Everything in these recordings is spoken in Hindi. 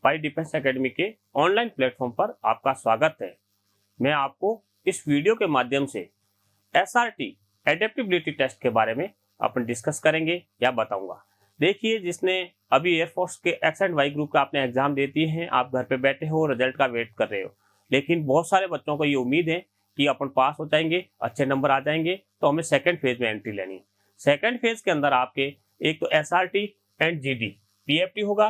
बाय डिफेंस एकेडमी के ऑनलाइन प्लेटफॉर्म पर आपका स्वागत है। मैं आपको इस वीडियो के माध्यम से एसआरटी एडेप्टेबिलिटी टेस्ट के बारे में अपन डिस्कस करेंगे या बताऊंगा। देखिए, जिसने अभी एयरफोर्स के एक्स एंड वाई ग्रुप का आपने एग्जाम दे दिए हैं, आप घर पे बैठे हो, रिजल्ट का वेट कर रहे हो, लेकिन बहुत सारे बच्चों को ये उम्मीद है कि अपन पास हो जाएंगे, अच्छे नंबर आ जाएंगे, तो हमें सेकेंड फेज में एंट्री लेनी है। सेकेंड फेज के अंदर आपके एक तो एसआरटी एंड जीडी पीएफटी होगा,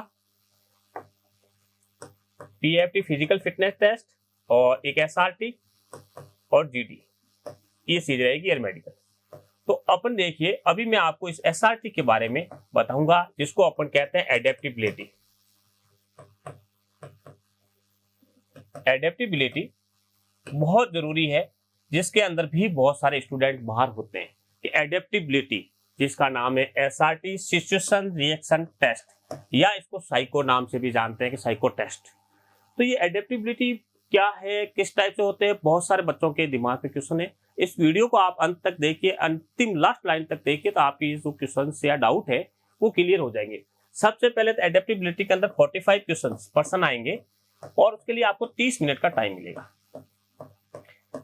पीएफटी फिजिकल फिटनेस टेस्ट, और एक एसआरटी और जीडी, ये चीज रहेगी एयर मेडिकल। तो अपन देखिए, अभी मैं आपको इस एसआरटी के बारे में बताऊंगा, जिसको अपन कहते हैं एडेप्टेबिलिटी। एडेप्टेबिलिटी बहुत जरूरी है, जिसके अंदर भी बहुत सारे स्टूडेंट बाहर होते हैं कि एडेप्टेबिलिटी, जिसका नाम है एसआरटी सिचुएशन रिएक्शन टेस्ट, या इसको साइको नाम से भी जानते हैं कि साइको टेस्ट। तो ये एडेप्टेबिलिटी क्या है, किस टाइप से होते हैं, बहुत सारे बच्चों के दिमाग में क्वेश्चन है। इस वीडियो को आप अंत तक देखिए, अंतिम लास्ट लाइन तक देखिए, तो आपकी जो क्वेश्चन या डाउट है वो क्लियर हो जाएंगे। सबसे पहले तो एडेप्टेबिलिटी के अंदर 45 क्वेश्चन पर्सन आएंगे और उसके लिए आपको 30 मिनट का टाइम मिलेगा।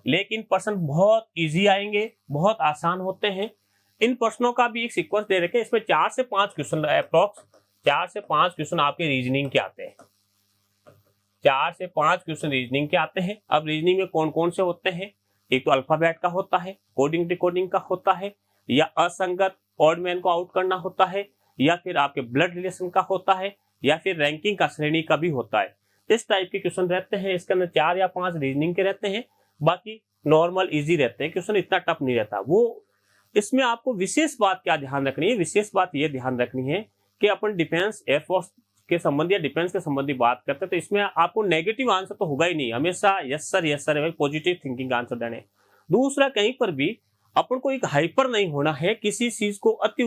लेकिन प्रश्न बहुत इजी आएंगे, बहुत आसान होते हैं। इन प्रश्नों का भी एक सीक्वेंस दे रखे, इसमें 4 से 5 क्वेश्चन अप्रोक्स 4 से 5 क्वेश्चन आपके रीजनिंग के आते हैं। 4 से 5 क्वेश्चन रीजनिंग के आते हैं। अब रीजनिंग में कौन कौन से होते हैं? एक तो अल्फाबेट का होता है, कोडिंग डिकोडिंग का होता है, या असंगत ऑड मैन को आउट करना होता है, या फिर आपके ब्लड रिलेशन का होता है, या फिर रैंकिंग का श्रेणी का भी होता है। इस टाइप के क्वेश्चन रहते हैं। इसके अंदर 4 या 5 रीजनिंग के रहते हैं, बाकी नॉर्मल इजी रहते हैं। क्वेश्चन इतना टफ नहीं रहता। वो इसमें आपको विशेष बात क्या ध्यान रखनी है? विशेष बात ये ध्यान रखनी है कि अपन डिफेंस एयरफोर्स के संबंधी या डिफेंस के संबंधी बात करते हैं, तो इसमें आपको नेगेटिव आंसर तो होगा ही नहीं, हमेशा यस सर पॉजिटिव थिंकिंग का आंसर देने। दूसरा, कहीं पर भी अपन को एक हाइपर नहीं होना है, किसी चीज को अति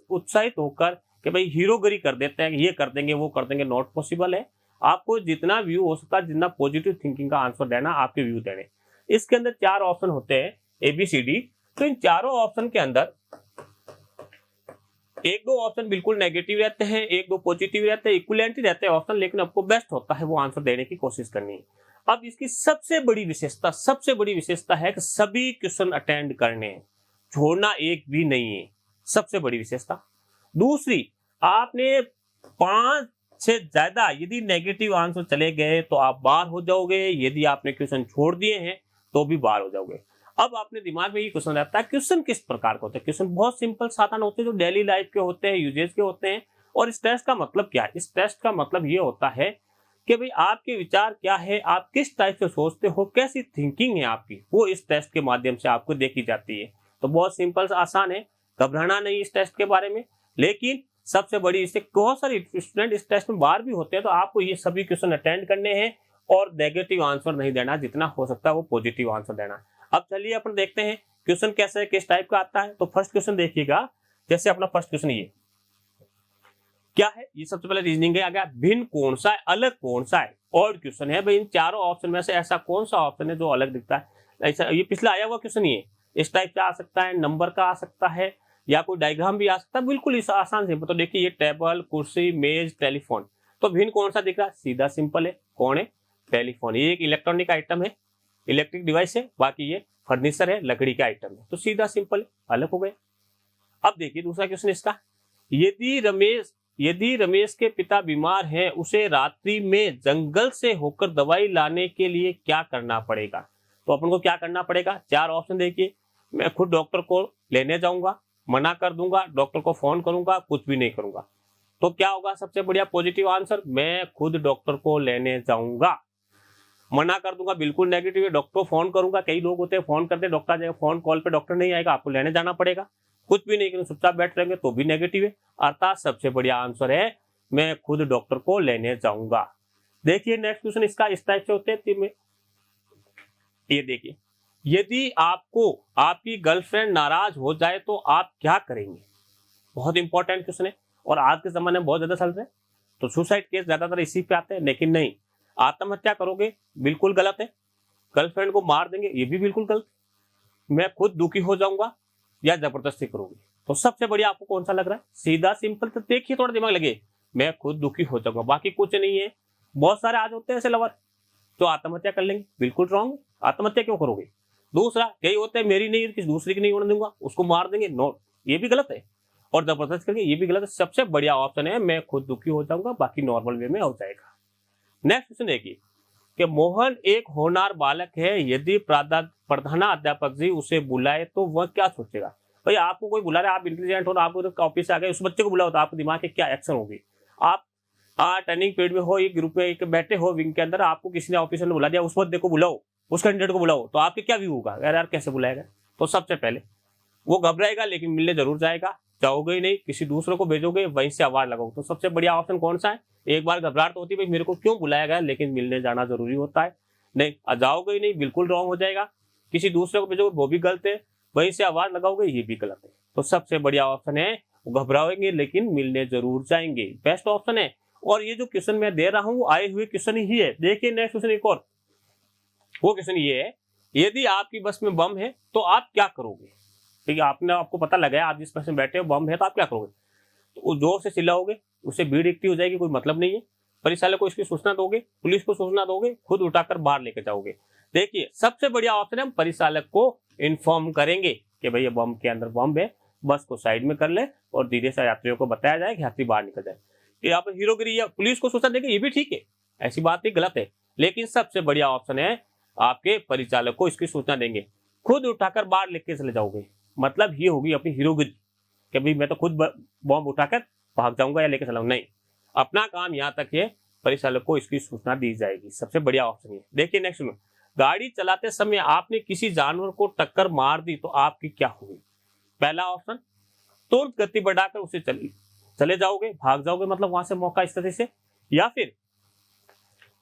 उत्साहित होकर कि भाई हीरोगिरी कर देते हैं, ये कर देंगे वो कर देंगे, नॉट पॉसिबल है। आपको जितना व्यू हो सकता है, जितना पॉजिटिव थिंकिंग का आंसर देना, आपके व्यू देने। इसके अंदर 4 ऑप्शन होते हैं, ABCD। तो इन चारों ऑप्शन के अंदर 1-2 ऑप्शन बिल्कुल नेगेटिव रहते हैं, 1-2 पॉजिटिव रहते हैं, इक्विवेलेंट रहते हैं ऑप्शन, लेकिन आपको बेस्ट होता है वो आंसर देने की कोशिश करनी है। अब इसकी सबसे बड़ी विशेषता है कि सभी क्वेश्चन अटेंड करने हैं, छोड़ना एक भी नहीं है, सबसे बड़ी विशेषता। दूसरी, आपने 5 से ज्यादा यदि नेगेटिव आंसर चले गए तो आप बाहर हो जाओगे, यदि आपने क्वेश्चन छोड़ दिए हैं तो भी बाहर हो जाओगे। अब आपने दिमाग में ये क्वेश्चन रहता है, क्वेश्चन किस प्रकार के होते हैं? क्वेश्चन बहुत सिंपल साधारण होते हैं, जो डेली लाइफ के होते हैं, यूजेज के होते हैं। और इस टेस्ट का मतलब क्या है? इस टेस्ट का मतलब ये होता है कि भाई आपके विचार क्या है, आप किस टाइप से सोचते हो, कैसी थिंकिंग है आपकी, वो इस टेस्ट के माध्यम से आपको देखी जाती है। तो बहुत सिंपल आसान है, घबराना नहीं इस टेस्ट के बारे में। लेकिन सबसे बड़ी, इससे बहुत सारे स्टूडेंट इस टेस्ट में बाहर भी होते हैं, तो आपको ये सभी क्वेश्चन अटेंड करने हैं और नेगेटिव आंसर नहीं देना, जितना हो सकता है वो पॉजिटिव आंसर देना। अब चलिए अपन देखते हैं क्वेश्चन कैसे किस टाइप का आता है। तो फर्स्ट क्वेश्चन देखिएगा, जैसे अपना फर्स्ट क्वेश्चन ये क्या है, ये सबसे पहले रीजनिंग है, आ गया भिन्न कौन सा है, अलग कौन सा है। और क्वेश्चन है भाई, इन चारों ऑप्शन में से ऐसा कौन सा ऑप्शन है जो अलग दिखता है? ऐसा ये पिछला आया हुआ क्वेश्चन, ये इस टाइप का आ सकता है, नंबर का आ सकता है, या कोई डायग्राम भी आ सकता है, बिल्कुल इस आसान से। तो देखिए, ये टेबल, कुर्सी, मेज, टेलीफोन। तो भिन्न कौन सा दिख रहा है? सीधा सिंपल है, कौन है? टेलीफोन। ये एक इलेक्ट्रॉनिक आइटम है, इलेक्ट्रिक डिवाइस है, बाकी ये फर्नीचर है, लकड़ी का आइटम है। तो सीधा सिंपल अलग हो गए। अब देखिए दूसरा क्वेश्चन इसका, यदि रमेश के पिता बीमार हैं, उसे रात्रि में जंगल से होकर दवाई लाने के लिए क्या करना पड़ेगा? तो अपन को क्या करना पड़ेगा? 4 ऑप्शन देखिए। मैं खुद डॉक्टर को लेने जाऊंगा, मना कर दूंगा, डॉक्टर को फोन करूंगा, कुछ भी नहीं करूंगा। तो क्या होगा सबसे बढ़िया पॉजिटिव आंसर? मैं खुद डॉक्टर को लेने जाऊंगा। मना कर दूंगा, बिल्कुल नेगेटिव है, डॉक्टर को फोन करूंगा। कई लोग होते हैं फोन करते, डॉक्टर आ जाएगा, फोन कॉल पे डॉक्टर नहीं आएगा, आपको लेने जाना पड़ेगा। कुछ भी नहीं करेंगे, चुपचाप बैठ रहेंगे, तो भी नेगेटिव है। अर्थात सबसे बढ़िया आंसर है मैं खुद डॉक्टर को लेने जाऊंगा। देखिए नेक्स्ट क्वेश्चन इसका इस टाइप से होते हैं। ये देखिए, यदि आपको आपकी गर्लफ्रेंड नाराज हो जाए तो आप क्या करेंगे? बहुत इंपॉर्टेंट क्वेश्चन है और आज के जमाने में बहुत ज्यादा चल रहे हैं। तो सुसाइड केस ज्यादातर इसी पे आते हैं, लेकिन नहीं, आत्महत्या करोगे बिल्कुल गलत है, गर्लफ्रेंड को मार देंगे ये भी बिल्कुल गलत, मैं खुद दुखी हो जाऊंगा, या जबरदस्ती करोगे। तो सबसे बढ़िया आपको कौन सा लग रहा है? सीधा सिंपल। तो देखिए, थोड़ा दिमाग लगे, मैं खुद दुखी हो जाऊंगा, बाकी कुछ नहीं है। बहुत सारे आज होते हैं ऐसे लवर जो आत्महत्या कर लेंगे, बिल्कुल रॉन्ग। आत्महत्या क्यों करोगे? दूसरा, कई होते हैं मेरी नहीं किसी दूसरे की नहीं होने दूंगा, उसको मार देंगे, नो, ये भी गलत है। और जबरदस्त करके, ये भी गलत है। सबसे बढ़िया ऑप्शन है मैं खुद दुखी हो जाऊंगा, बाकी नॉर्मल वे में हो जाएगा। नेक्स्ट क्वेश्चन देखिए कि मोहन एक होनहार बालक है, यदि प्रधानाध्यापक जी उसे बुलाए तो वह क्या सोचेगा? भाई आपको कोई बुला रहा है, आप इंटेलिजेंट हो, आप ऑफिस से आ गए, उस बच्चे को बुलाओ तो आपके दिमाग के क्या एक्शन होगी? आप टर्निंग पीरियड में हो, एक ग्रुप में एक बैठे हो विंग के अंदर, आपको किसी ने ऑफिसर ने बुला दिया, उस बंदे को बुलाओ, उस कैंडिडेट को बुलाओ, तो आपके क्या व्यू होगा? यार कैसे बुलाएगा? तो सबसे पहले वो घबराएगा, लेकिन मिलने जरूर जाएगा। जाओगे ही नहीं, किसी दूसरे को भेजोगे, वहीं से आवाज लगाओगे। तो सबसे बढ़िया ऑप्शन कौन सा है? एक बार घबराहट तो होती है भाई मेरे को क्यों बुलाया गया, लेकिन मिलने जाना जरूरी होता है। नहीं, जाओगे ही नहीं, बिल्कुल रॉन्ग हो जाएगा। किसी दूसरे को भेजोगे, वो भी गलत है। वहीं से आवाज लगाओगे, ये भी गलत है। तो सबसे बढ़िया ऑप्शन है घबराएंगे लेकिन मिलने जरूर जाएंगे, बेस्ट ऑप्शन है। और ये जो क्वेश्चन मैं दे रहा हूँ वो आए हुए क्वेश्चन ही है। देखिए नेक्स्ट क्वेश्चन एक और, वो क्वेश्चन ये है, यदि आपकी बस में बम है तो आप क्या करोगे? ठीक है, आपको पता लगा आप जिस बस में बैठे हो बम है, तो आप क्या करोगे? तो जोर से चिल्लाओगे, उससे भीड़ इकट्ठी हो जाएगी, कोई मतलब नहीं है। परिचालक को इसकी सूचना दोगे, पुलिस को सूचना दोगे, खुद उठाकर बाहर लेके जाओगे। देखिए सबसे बढ़िया ऑप्शन है हम परिचालक को इन्फॉर्म करेंगे कि भाई ये बम के अंदर बम है, बस को साइड में कर ले और धीरे से यात्रियों को बताया जाए कि यात्री बाहर निकल जाए। यहाँ पर हीरोगिरी या पुलिस को सूचना देंगे, ये भी ठीक है, ऐसी बात नहीं, गलत है। लेकिन सबसे बढ़िया ऑप्शन है आपके परिचालक को इसकी सूचना देंगे, खुद उठाकर बाहर लेके चले जाओगे। मतलब ये होगी अपनी हीरोगिरी कि भाई मैं तो खुद बॉम्ब उठाकर भाग जाऊंगा या लेके चलाऊंगा, नहीं, अपना काम यहाँ तक है, परिचालक को इसकी सूचना दी जाएगी। सबसे बढ़िया ऑप्शन है। देखिए नेक्स्ट में, गाड़ी चलाते समय आपने किसी जानवर को टक्कर मार दी तो आपकी क्या होगी? पहला ऑप्शन, तुरंत गति बढ़ाकर उसे चले जाओगे, भाग जाओगे, मतलब वहां से मौका इस तरह से। या फिर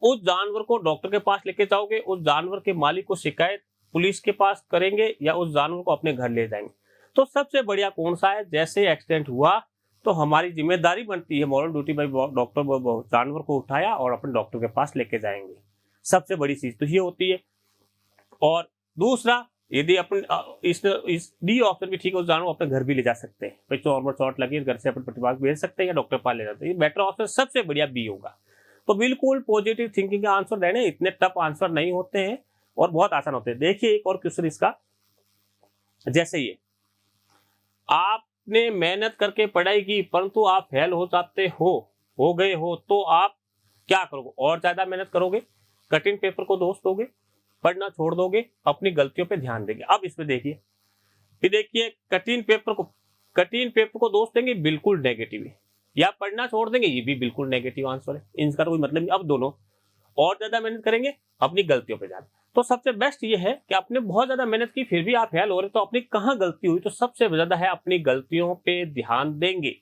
उस जानवर को डॉक्टर के पास लेके जाओगे, उस जानवर के मालिक को शिकायत पुलिस के पास करेंगे, या उस जानवर को अपने घर ले जाएंगे। तो सबसे बढ़िया कौन सा है? जैसे एक्सीडेंट हुआ तो हमारी जिम्मेदारी बनती है, मॉरल ड्यूटी बाई डॉक्टर, जानवर को उठाया और अपने डॉक्टर के पास लेके जाएंगे। सबसे बड़ी चीज तो ये होती है। और दूसरा, यदि अपन इस डी ऑप्शन भी ठीक है, उस जानवर को अपने घर भी ले जा सकते हैं, भाई नॉर्मल चोट लगी घर से अपन प्रतिभाग भेज सकते हैं या डॉक्टर पास ले जाते हैं। बेटर ऑप्शन सबसे बढ़िया बी होगा। तो बिल्कुल पॉजिटिव थिंकिंग का आंसर देने, इतने टफ आंसर नहीं होते हैं और बहुत आसान होते हैं। देखिए एक और क्वेश्चन इसका, जैसे ये, आपने मेहनत करके पढ़ाई की परंतु आप फेल हो जाते हो गए हो, तो आप क्या करोगे? और ज्यादा मेहनत करोगे, कठिन पेपर को दोष दोगे, पढ़ना छोड़ दोगे, अपनी गलतियों पे ध्यान देंगे? अब इसमें देखिए, फिर देखिए कठिन पेपर को दोष देंगे, बिल्कुल नेगेटिव है। या पढ़ना छोड़ देंगे, ये भी बिल्कुल नेगेटिव आंसर है, इनका तो कोई मतलब नहीं। अब दोनों, और ज्यादा मेहनत करेंगे, अपनी गलतियों पे ध्यान। तो सबसे बेस्ट ये है कि आपने बहुत ज्यादा मेहनत की फिर भी आप फेल हो रहे, तो अपनी कहाँ गलती हुई? तो सबसे ज्यादा है अपनी गलतियों पे ध्यान देंगे,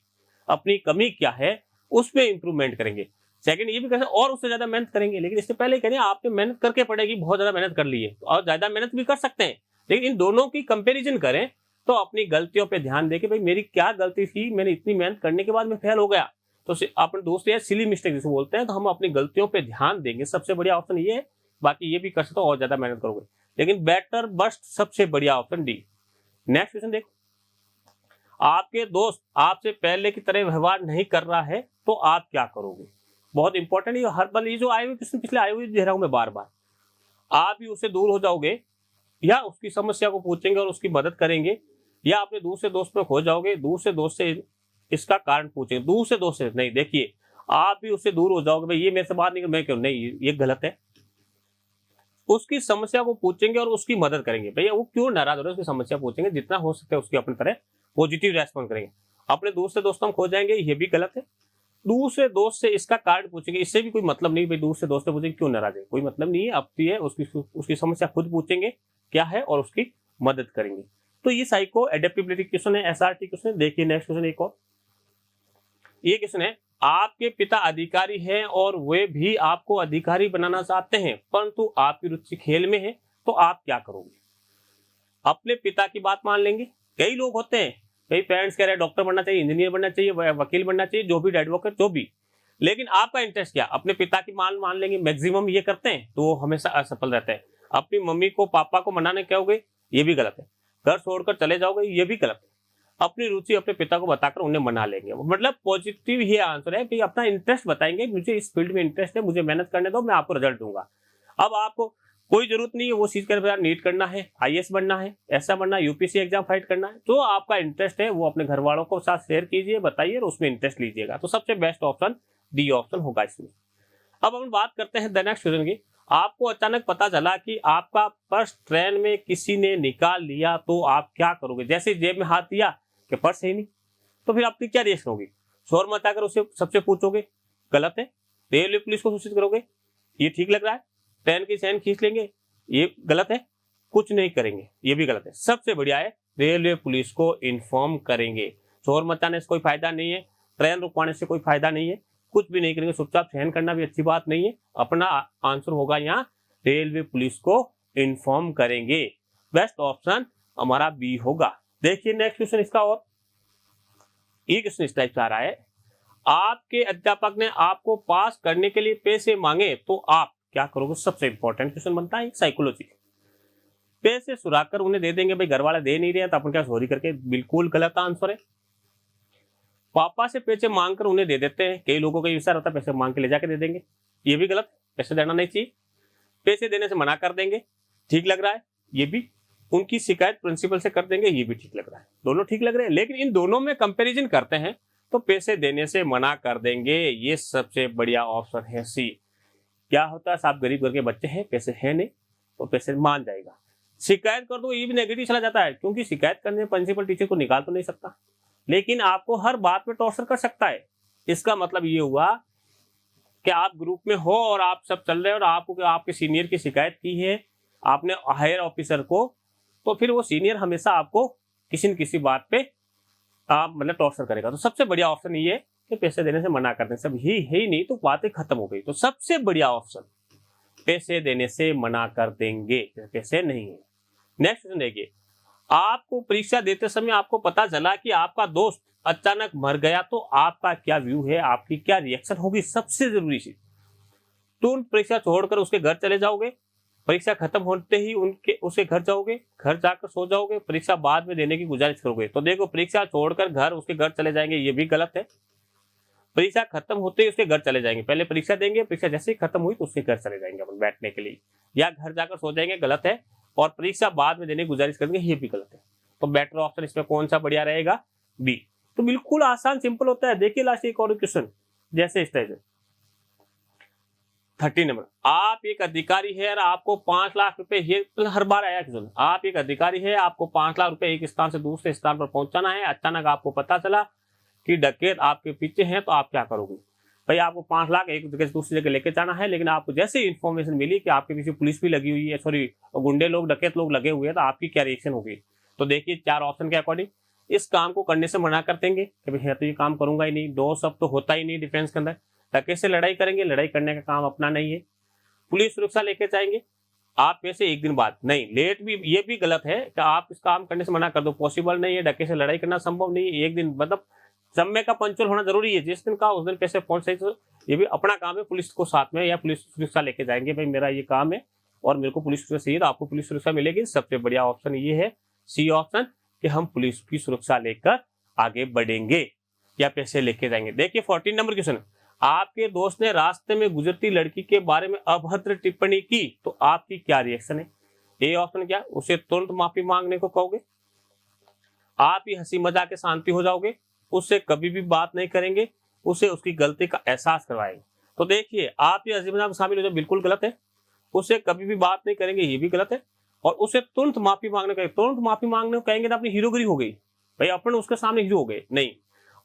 अपनी कमी क्या है उस पर इंप्रूवमेंट करेंगे। सेकंड ये भी कर और उससे ज्यादा मेहनत करेंगे, लेकिन इससे पहले करें आपने मेहनत करके पड़ेगी, बहुत ज्यादा मेहनत कर ली है, और ज्यादा मेहनत भी कर सकते हैं, लेकिन इन दोनों की कंपेरिजन करें तो अपनी गलतियों पे ध्यान देके भाई मेरी क्या गलती थी, मैंने इतनी मेहनत करने के बाद मैं फेल हो गया। तो अपने दोस्त या सिली मिस्टेक जिसे बोलते हैं, तो हम अपनी गलतियों पे ध्यान देंगे। सबसे बढ़िया ऑप्शन ये है। बाकी ये भी कर सकते हो और ज्यादा मेहनत करोगे, लेकिन बेटर बस्ट सबसे बढ़िया ऑप्शन डी। नेक्स्ट क्वेश्चन देखो, आपके दोस्त आपसे पहले की तरह व्यवहार नहीं कर रहा है तो आप क्या करोगे? बहुत इंपॉर्टेंट है हर बार, ये जो आए हुए क्वेश्चन पिछले आए हुए दे रहा हूं मैं बार बार। आप ही उससे दूर हो जाओगे, या उसकी समस्या को पूछेंगे और उसकी मदद करेंगे, या अपने दूसरे दोस्त में खो जाओगे, दूसरे दोस्त से इसका कारण पूछेंगे, दूसरे दोस्त से नहीं। देखिए आप भी उससे दूर हो जाओगे, भाई ये मेरे से बात नहीं, मैं क्यों नहीं, ये गलत है। उसकी समस्या को पूछेंगे और उसकी मदद करेंगे, भैया वो क्यों नाराज हो रहे हैं, उसकी समस्या पूछेंगे, जितना हो सकता है उसकी अपनी तरह पॉजिटिव रेस्पॉन्स करेंगे। अपने दूसरे दोस्तों खो जाएंगे, ये भी गलत है। दूसरे दोस्त से इसका कारण पूछेंगे, इससे भी कोई मतलब नहीं, भाई दूसरे दोस्त से पूछेंगे क्यों नाराज है, कोई मतलब नहीं है, अपनी है, उसकी समस्या खुद पूछेंगे क्या है और उसकी मदद करेंगे। तो ये साइको एडेप्टेबिलिटी क्वेश्चन है, एसआरटी क्वेश्चन है। देखिए नेक्स्ट क्वेश्चन एक और, ये क्वेश्चन है, आपके पिता अधिकारी हैं और वे भी आपको अधिकारी बनाना चाहते हैं, परंतु आपकी रुचि खेल में है, तो आप क्या करोगे? अपने पिता की बात मान लेंगे। कई लोग होते हैं, कई पेरेंट्स कह रहे हैं डॉक्टर बनना चाहिए, इंजीनियर बनना चाहिए, वकील बनना चाहिए, जो भी एडवोकेट जो भी, लेकिन आपका इंटरेस्ट क्या? अपने पिता की मान लेंगे, मैक्सिमम ये करते हैं, तो वो हमेशा असफल रहते हैं। अपनी मम्मी को पापा को मनाने कहोगे, ये भी गलत है। घर छोड़कर चले जाओगे, ये भी गलत है। अपनी रुचि अपने पिता को बताकर उन्हें मना लेंगे। मतलब पॉजिटिव ही आंसर है कि अपना इंटरेस्ट बताएंगे, मुझे इस फील्ड में इंटरेस्ट है, मुझे मेहनत करने दो, मैं आपको रिजल्ट दूंगा। अब आपको कोई जरूरत नहीं है वो चीज कर नीट करना है, आईएएस बनना है, ऐसा बनना है, यूपीएससी एग्जाम फाइट करना है। जो आपका इंटरेस्ट है वो अपने घर वालों को साथ शेयर कीजिए, बताइए और उसमें इंटरेस्ट लीजिएगा। तो सबसे बेस्ट ऑप्शन डी ऑप्शन होगा इसमें। अब हम बात करते हैं द नेक्स्ट क्वेश्चन की। आपको अचानक पता चला कि आपका पर्स ट्रेन में किसी ने निकाल लिया, तो आप क्या करोगे? जैसे जेब में हाथ दिया कि पर्स है नहीं, तो फिर आपकी क्या रिएक्शन होगी? शोर मचाकर उसे सबसे पूछोगे, गलत है। रेलवे पुलिस को सूचित करोगे, ये ठीक लग रहा है। ट्रेन की चैन खींच लेंगे, ये गलत है। कुछ नहीं करेंगे, ये भी गलत है। सबसे बढ़िया है रेलवे पुलिस को इन्फॉर्म करेंगे। शोर मचाने से कोई फायदा नहीं है, ट्रेन रुकवाने से कोई फायदा नहीं है, कुछ भी नहीं करेंगे। चुपचाप सहन करना भी अच्छी बात नहीं है। अपना आंसर होगा यहाँ रेलवे पुलिस को इन्फॉर्म करेंगे। बेस्ट ऑप्शन हमारा बी होगा। देखिए नेक्स्ट क्वेश्चन इसका, और ये क्वेश्चन इस टाइप से आ रहा है। आपके अध्यापक ने आपको पास करने के लिए पैसे मांगे, तो आप क्या करोगे? सबसे इंपॉर्टेंट क्वेश्चन बनता है साइकोलॉजी। पैसे सुराकर उन्हें दे देंगे, भाई घर वाले दे नहीं रहे तो अपन क्या चोरी करके, बिल्कुल गलत आंसर है। पापा से पैसे मांगकर उन्हें दे देते हैं, कई लोगों का विचार होता है पैसे मांग के ले जाके दे देंगे, ये भी गलत। पैसे देना नहीं चाहिए। पैसे देने से मना कर देंगे, ठीक लग रहा है, ये भी। उनकी शिकायत प्रिंसिपल से कर देंगे, ये भी ठीक लग रहा है। दोनों ठीक लग रहे हैं, लेकिन इन दोनों में कंपैरिजन करते हैं तो पैसे देने से मना कर देंगे, ये सबसे बढ़िया ऑप्शन है सी। क्या होता है, साहब गरीब घर के बच्चे हैं, पैसे है नहीं, तो पैसे मान जाएगा। शिकायत कर दो, ये भी नेगेटिव चला जाता है, क्योंकि शिकायत करने में प्रिंसिपल टीचर को निकाल तो नहीं सकता, लेकिन आपको हर बात में टॉर्चर कर सकता है। इसका मतलब ये हुआ कि आप ग्रुप में हो और आप सब चल रहे हैं और आपको आपके सीनियर की शिकायत की है आपने हायर ऑफिसर को, तो फिर वो सीनियर हमेशा आपको किसी न किसी बात पे आप मतलब टॉर्चर करेगा। तो सबसे बढ़िया ऑप्शन ये है कि पैसे देने से मना कर दें। सब ही है ही नहीं तो बातें खत्म हो गई। तो सबसे बढ़िया ऑप्शन पैसे देने से मना कर देंगे, पैसे नहीं है। नेक्स्ट क्वेश्चन देखिए, आपको परीक्षा देते समय आपको पता चला कि आपका दोस्त अचानक मर गया, तो आपका क्या व्यू है, आपकी क्या रिएक्शन होगी? सबसे जरूरी चीज, तुरंत परीक्षा छोड़कर उसके घर चले जाओगे, परीक्षा खत्म होते ही उसके घर जाओगे, घर जाकर सो जाओगे, परीक्षा बाद में देने की गुजारिश करोगे? तो देखो, परीक्षा छोड़कर घर उसके घर चले जाएंगे, ये भी गलत है। परीक्षा खत्म होते ही उसके घर चले जाएंगे, पहले परीक्षा देंगे, परीक्षा जैसे ही खत्म हुई तो उसके घर चले जाएंगे अपन बैठने के लिए, या घर जाकर सो जाएंगे, गलत है। और परीक्षा बाद में देने की गुजारिश करेंगे, ये भी गलत है। तो बेटर ऑप्शन इसमें कौन सा बढ़िया रहेगा? बी। तो बिल्कुल आसान सिंपल होता है। देखिए लास्ट एक और क्वेश्चन, जैसे इस टाइप से 30 नंबर, आप एक अधिकारी है और आपको 5 लाख रुपए, ये तो हर बार आया क्वेश्चन। आप एक अधिकारी है, आपको 5 लाख रुपए एक स्थान से दूसरे स्थान पर पहुंचाना है। अचानक आपको पता चला कि डकैत आपके पीछे हैं, तो आप क्या करोगे? भाई आपको 5 लाख एक जगह से दूसरी जगह लेके जाना है, लेकिन आपको जैसे इन्फॉर्मेशन मिली कि आपके पीछे पुलिस भी लगी हुई है, सॉरी गुंडे लोग, डकैत लोग लगे हुए हैं, तो आपकी क्या रिएक्शन होगी? तो देखिए 4 ऑप्शन के अकॉर्डिंग इस काम को करने से मना कर देंगे कि भाई तो ये काम करूंगा ही नहीं, दो सब तो होता ही नहीं डिफेंस के अंदर। डकैत से लड़ाई करेंगे, लड़ाई करने का काम अपना नहीं है। पुलिस सुरक्षा लेके जाएंगे, आप वैसे एक दिन बाद नहीं, लेट भी, ये भी गलत है कि आप इस काम करने से मना कर दो, पॉसिबल नहीं है। डकैत से लड़ाई करना संभव नहीं है, एक दिन मतलब समय का पंचुअल होना जरूरी है, जिस दिन का उस दिन पैसे पहुंच सही। तो ये भी अपना काम है, पुलिस को साथ में या पुलिस सुरक्षा लेके जाएंगे, भाई मेरा ये काम है और मेरे को पुलिस सुरक्षा चाहिए, तो आपको पुलिस सुरक्षा मिलेगी। सबसे बढ़िया ऑप्शन ये है सी ऑप्शन, कि हम पुलिस की सुरक्षा लेकर आगे बढ़ेंगे या पैसे लेके जाएंगे। देखिए 14 नंबर क्वेश्चन, आपके दोस्त ने रास्ते में गुजरती लड़की के बारे में अभद्र टिप्पणी की, तो आपकी क्या रिएक्शन है? ए ऑप्शन क्या, उसे तुरंत माफी मांगने को कहोगे, आप ही हंसी मजाक के शांति हो जाओगे, उससे कभी भी बात नहीं करेंगे, उसे उसकी गलती का एहसास करवाएंगे। तो देखिए, आप ये हंसी मजाक में शामिल हो जाए, बिल्कुल गलत है। उससे कभी भी बात नहीं करेंगे, ये भी गलत है। और उसे तुरंत माफी मांगने का, तुरंत माफी मांगने को कहेंगे तो अपनी हीरोगिरी हो गई, भाई अपन उसके सामने हीरो हो गए, नहीं।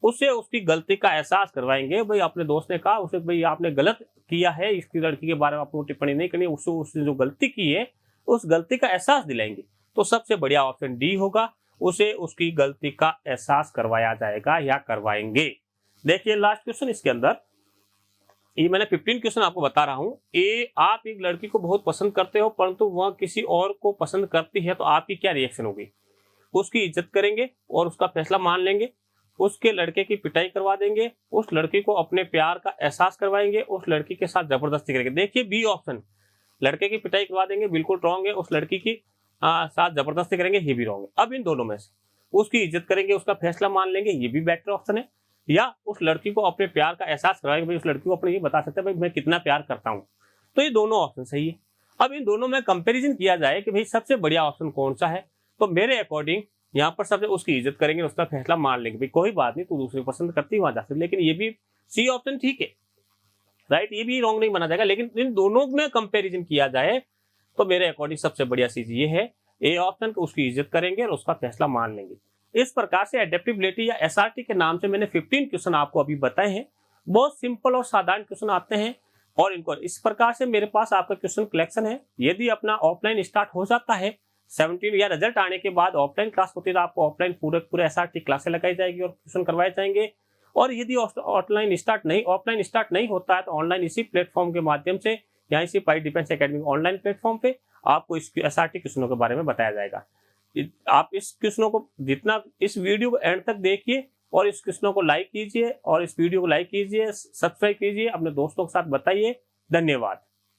उससे उसकी गलती का एहसास करवाएंगे, भाई अपने दोस्त ने कहा उसे, भाई आपने गलत किया है, इसकी लड़की के बारे में आपको टिप्पणी नहीं करनी, उसने जो गलती की है उस गलती का एहसास दिलाएंगे। तो सबसे बढ़िया ऑप्शन डी होगा, उसे उसकी गलती का एहसास करवाया जाएगा या करवाएंगे। देखिए लास्ट क्वेश्चन इसके अंदर, ये मैंने 15 क्वेश्चन आपको बता रहा हूं। ए, आप एक लड़की को बहुत पसंद करते हो परंतु वह किसी और को पसंद करती है, तो आपकी क्या रिएक्शन होगी? उसकी इज्जत करेंगे और उसका फैसला मान लेंगे, उसके लड़के की पिटाई करवा देंगे, उस लड़की को अपने प्यार का एहसास करवाएंगे, उस लड़की के साथ जबरदस्ती करेंगे। देखिए बी ऑप्शन, लड़के की पिटाई करवा देंगे, बिल्कुल रॉन्ग है। उस लड़की की साथ जबरदस्ती करेंगे, ये भी रॉन्ग है। अब इन दोनों में से उसकी इज्जत करेंगे, उसका फैसला मान लेंगे, ये भी बेटर ऑप्शन है। या उस लड़की को अपने प्यार का एहसास कराएंगे, भाई उस लड़की को अपने ये बता सकते हैं भाई मैं कितना प्यार करता हूँ। तो ये दोनों ऑप्शन सही है। अब इन दोनों में कंपैरिजन किया जाए कि भाई सबसे बढ़िया ऑप्शन कौन सा है, तो मेरे अकॉर्डिंग यहाँ पर सबसे उसकी इज्जत करेंगे, उसका फैसला मान लेंगे, भाई कोई बात नहीं तू दूसरी पसंद करती वहां जा सकती, लेकिन ये भी सी ऑप्शन ठीक है, राइट, ये भी रॉन्ग नहीं माना जाएगा। लेकिन इन दोनों में कंपैरिजन किया जाए तो मेरे अकॉर्डिंग सबसे बढ़िया चीज ये है ए ऑप्शन, उसकी इज्जत करेंगे और उसका फैसला मान लेंगे। इस प्रकार से एडेप्टेबिलिटी या एसआरटी के नाम से मैंने 15 क्वेश्चन आपको अभी बताए हैं। बहुत सिंपल और साधारण क्वेश्चन आते हैं और इनको इस प्रकार से मेरे पास आपका क्वेश्चन कलेक्शन है। यदि अपना ऑफलाइन स्टार्ट हो जाता है 17 या रिजल्ट आने के बाद ऑफलाइन क्लास होती है तो आपको ऑफलाइन पूरे एसआरटी क्लासें लगाई जाएगी और क्वेश्चन करवाए जाएंगे। और यदि ऑफलाइन स्टार्ट नहीं होता है तो ऑनलाइन इसी प्लेटफॉर्म के माध्यम से या इसी पाई डिफेंस एकेडमी ऑनलाइन प्लेटफॉर्म पे आपको इस एसआरटी क्वेश्चनों के बारे में बताया जाएगा। आप इस क्वेश्चनों को जितना इस वीडियो को एंड तक देखिए और इस क्वेश्चनों को लाइक कीजिए और इस वीडियो को लाइक कीजिए, सब्सक्राइब कीजिए, अपने दोस्तों के साथ बताइए। धन्यवाद।